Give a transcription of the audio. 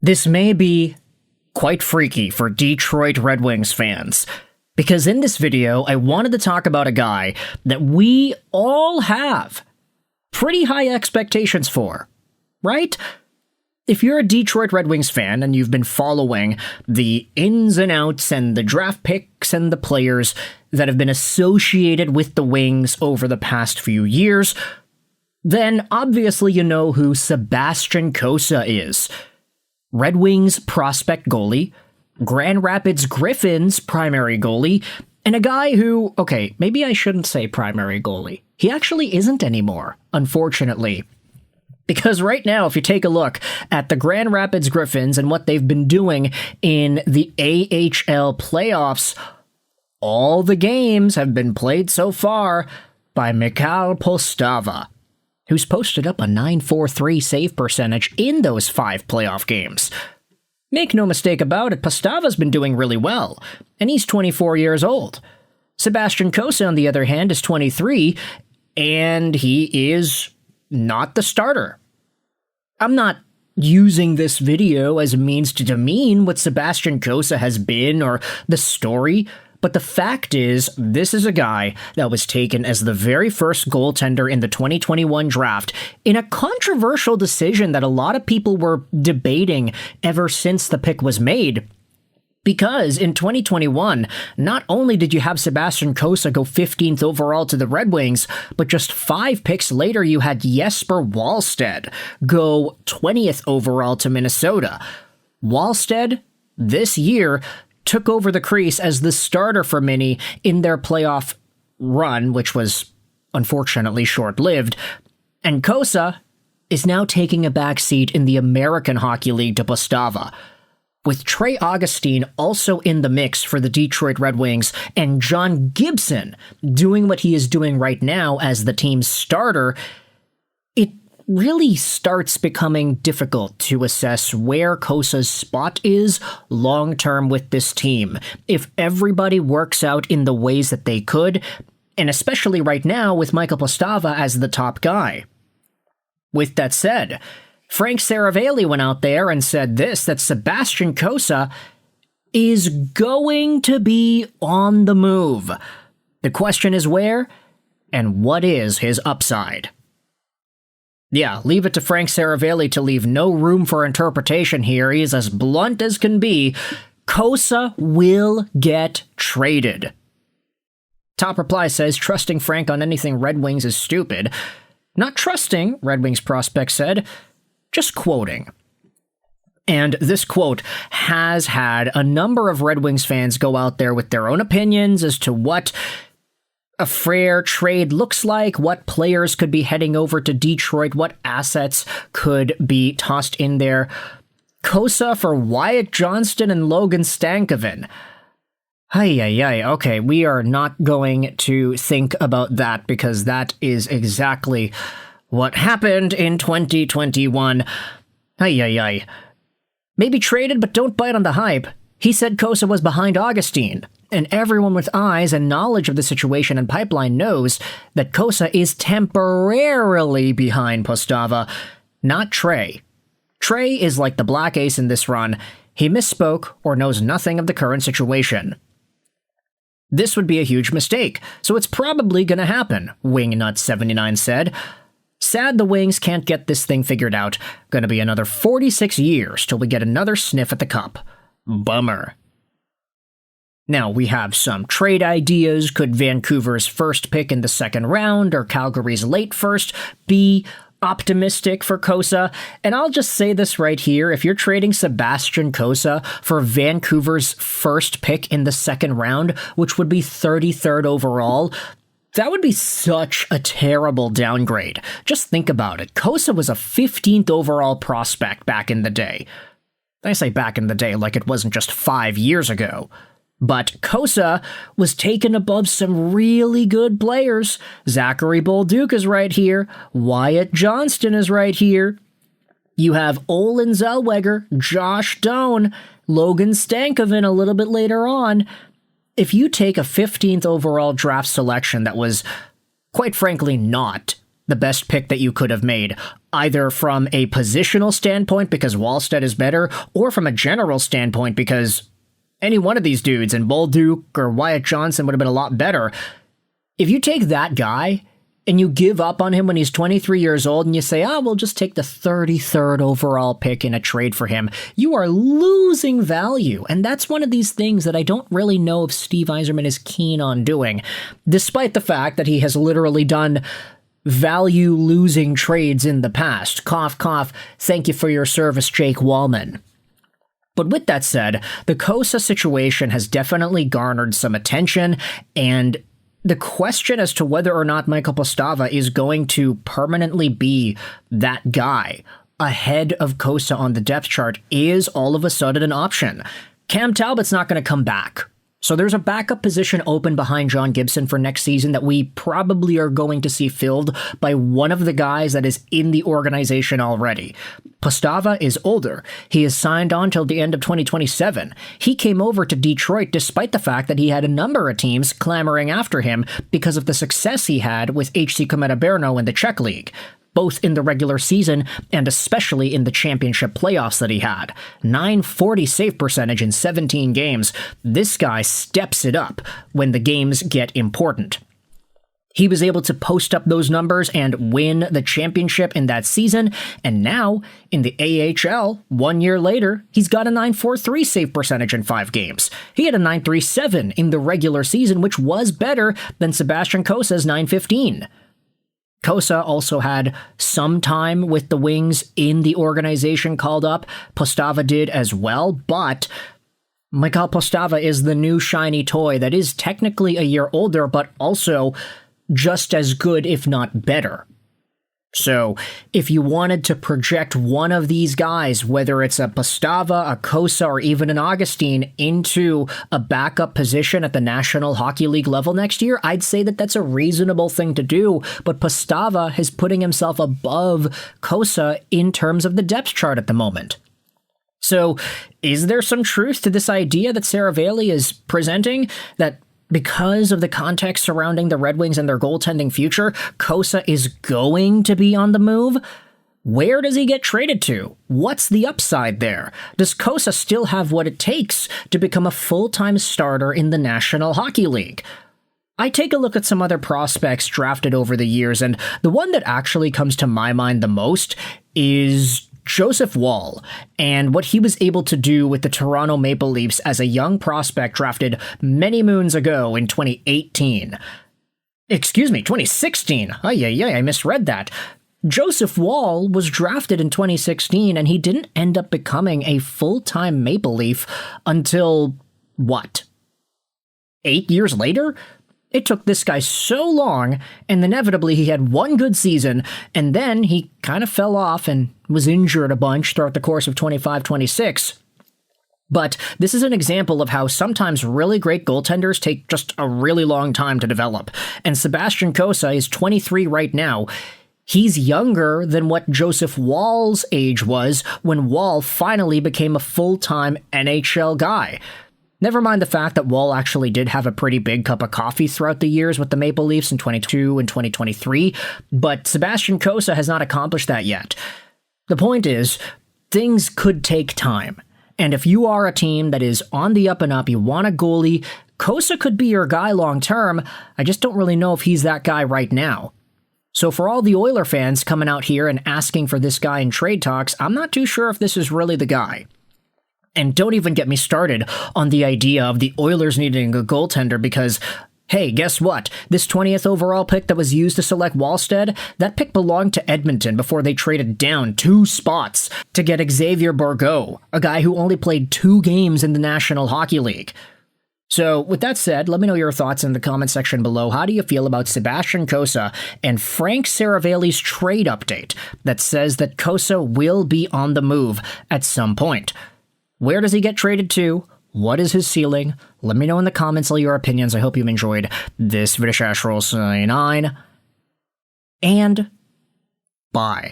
This may be quite freaky for Detroit Red Wings fans, because in this video, I wanted to talk about a guy that we all have pretty high expectations for, right? If you're a Detroit Red Wings fan and you've been following the ins and outs and the draft picks and the players that have been associated with the Wings over the past few years, then obviously you know who Sebastian Cossa is. Red Wings prospect goalie, Grand Rapids Griffins primary goalie, and a guy who, okay, maybe I shouldn't say primary goalie. He actually isn't anymore, unfortunately. Because right now, if you take a look at the Grand Rapids Griffins and what they've been doing in the AHL playoffs, all the games have been played so far by Mikhail Postava, who's posted up a .943 save percentage in those 5 playoff games. Make no mistake about it, Postava's been doing really well, and he's 24 years old. Sebastian Cossa, on the other hand, is 23, and he is not the starter. I'm not using this video as a means to demean what Sebastian Cossa has been or the story, but the fact is, this is a guy that was taken as the very first goaltender in the 2021 draft in a controversial decision that a lot of people were debating ever since the pick was made. Because in 2021, not only did you have Sebastian Cossa go 15th overall to the Red Wings, but just 5 picks later you had Jesper Wallstedt go 20th overall to Minnesota. Wallstedt, this year, took over the crease as the starter for Mini in their playoff run, which was unfortunately short-lived, and Cossa is now taking a back seat in the American Hockey League to Postava. With Trey Augustine also in the mix for the Detroit Red Wings, and John Gibson doing what he is doing right now as the team's starter, it really starts becoming difficult to assess where Kossa's spot is long-term with this team, if everybody works out in the ways that they could, and especially right now with Michael Postava as the top guy. With that said, Frank Seravalli went out there and said that Sebastian Cossa is going to be on the move. The question is where, and what is his upside? Yeah, leave it to Frank Seravalli to leave no room for interpretation here. He's as blunt as can be. Cossa will get traded. Top reply says, trusting Frank on anything Red Wings is stupid. Not trusting, Red Wings prospect said, just quoting. And this quote has had a number of Red Wings fans go out there with their own opinions as to what a fair trade looks like, what players could be heading over to Detroit, what assets could be tossed in there. Cossa for Wyatt Johnston and Logan Stankoven. Okay, we are not going to think about that because that is exactly what happened in 2021? Maybe traded, but don't bite on the hype. He said Cossa was behind Augustine, and everyone with eyes and knowledge of the situation and pipeline knows that Cossa is temporarily behind Postava, not Trey. Trey is like the black ace in this run. He misspoke or knows nothing of the current situation. This would be a huge mistake, so it's probably gonna happen, Wingnut79 said. Sad the Wings can't get this thing figured out. Gonna be another 46 years till we get another sniff at the cup. Bummer. Now, we have some trade ideas. Could Vancouver's first pick in the second round or Calgary's late first be optimistic for Cossa? And I'll just say this right here. If you're trading Sebastian Cossa for Vancouver's first pick in the second round, which would be 33rd overall, that would be such a terrible downgrade. Just think about it. Cossa was a 15th overall prospect back in the day. I say back in the day like it wasn't just 5 years ago. But Cossa was taken above some really good players. Zachary Bolduc is right here. Wyatt Johnston is right here. You have Olin Zellweger, Josh Doan, Logan Stankoven a little bit later on. If you take a 15th overall draft selection that was, quite frankly, not the best pick that you could have made, either from a positional standpoint because Wallstedt is better, or from a general standpoint because any one of these dudes, and Bolduc or Wyatt Johnson, would have been a lot better. If you take that guy and you give up on him when he's 23 years old and you say, we'll just take the 33rd overall pick in a trade for him, you are losing value. And that's one of these things that I don't really know if Steve Yzerman is keen on doing, despite the fact that he has literally done value-losing trades in the past. Cough, cough, thank you for your service, Jake Wallman. But with that said, the Cossa situation has definitely garnered some attention, and the question as to whether or not Michael Postava is going to permanently be that guy ahead of Cossa on the depth chart is all of a sudden an option. Cam Talbot's not going to come back. So there's a backup position open behind John Gibson for next season that we probably are going to see filled by one of the guys that is in the organization already. Postava is older. He is signed on till the end of 2027. He came over to Detroit despite the fact that he had a number of teams clamoring after him because of the success he had with HC Kometa Brno in the Czech League, both in the regular season and especially in the championship playoffs that he had. .940 save percentage in 17 games. This guy steps it up when the games get important. He was able to post up those numbers and win the championship in that season, and now, in the AHL, 1 year later, he's got a .943 save percentage in 5 games. He had a .937 in the regular season, which was better than Sebastian Cossa's .915. Cossa also had some time with the Wings in the organization called up. Postava did as well, but Michael Postava is the new shiny toy that is technically a year older, but also just as good, if not better. So, if you wanted to project one of these guys, whether it's a Postava, a Cossa, or even an Augustine, into a backup position at the National Hockey League level next year, I'd say that that's a reasonable thing to do, but Postava is putting himself above Cossa in terms of the depth chart at the moment. So, is there some truth to this idea that Seravalli is presenting, that because of the context surrounding the Red Wings and their goaltending future, Cossa is going to be on the move? Where does he get traded to? What's the upside there? Does Cossa still have what it takes to become a full-time starter in the National Hockey League? I take a look at some other prospects drafted over the years, and the one that actually comes to my mind the most is Joseph Woll, and what he was able to do with the Toronto Maple Leafs as a young prospect drafted many moons ago in 2018. Excuse me, 2016. I misread that. Joseph Woll was drafted in 2016, and he didn't end up becoming a full-time Maple Leaf until, 8 years later? It took this guy so long, and inevitably he had one good season, and then he kind of fell off and was injured a bunch throughout the course of 25-26. But this is an example of how sometimes really great goaltenders take just a really long time to develop. And Sebastian Cossa is 23 right now. He's younger than what Joseph Woll's age was when Woll finally became a full-time NHL guy. Never mind the fact that Woll actually did have a pretty big cup of coffee throughout the years with the Maple Leafs in 2022 and 2023, but Sebastian Cossa has not accomplished that yet. The point is, things could take time, and if you are a team that is on the up and up, you want a goalie, Cossa could be your guy long term. I just don't really know if he's that guy right now. So for all the Oiler fans coming out here and asking for this guy in trade talks, I'm not too sure if this is really the guy. And don't even get me started on the idea of the Oilers needing a goaltender because, hey, guess what? This 20th overall pick that was used to select Wallstedt, that pick belonged to Edmonton before they traded down 2 spots to get Xavier Bourgault, a guy who only played 2 games in the National Hockey League. So, with that said, let me know your thoughts in the comment section below. How do you feel about Sebastian Cossa and Frank Seravalli's trade update that says that Cossa will be on the move at some point? Where does he get traded to? What is his ceiling? Let me know in the comments all your opinions. I hope you enjoyed this video. And bye.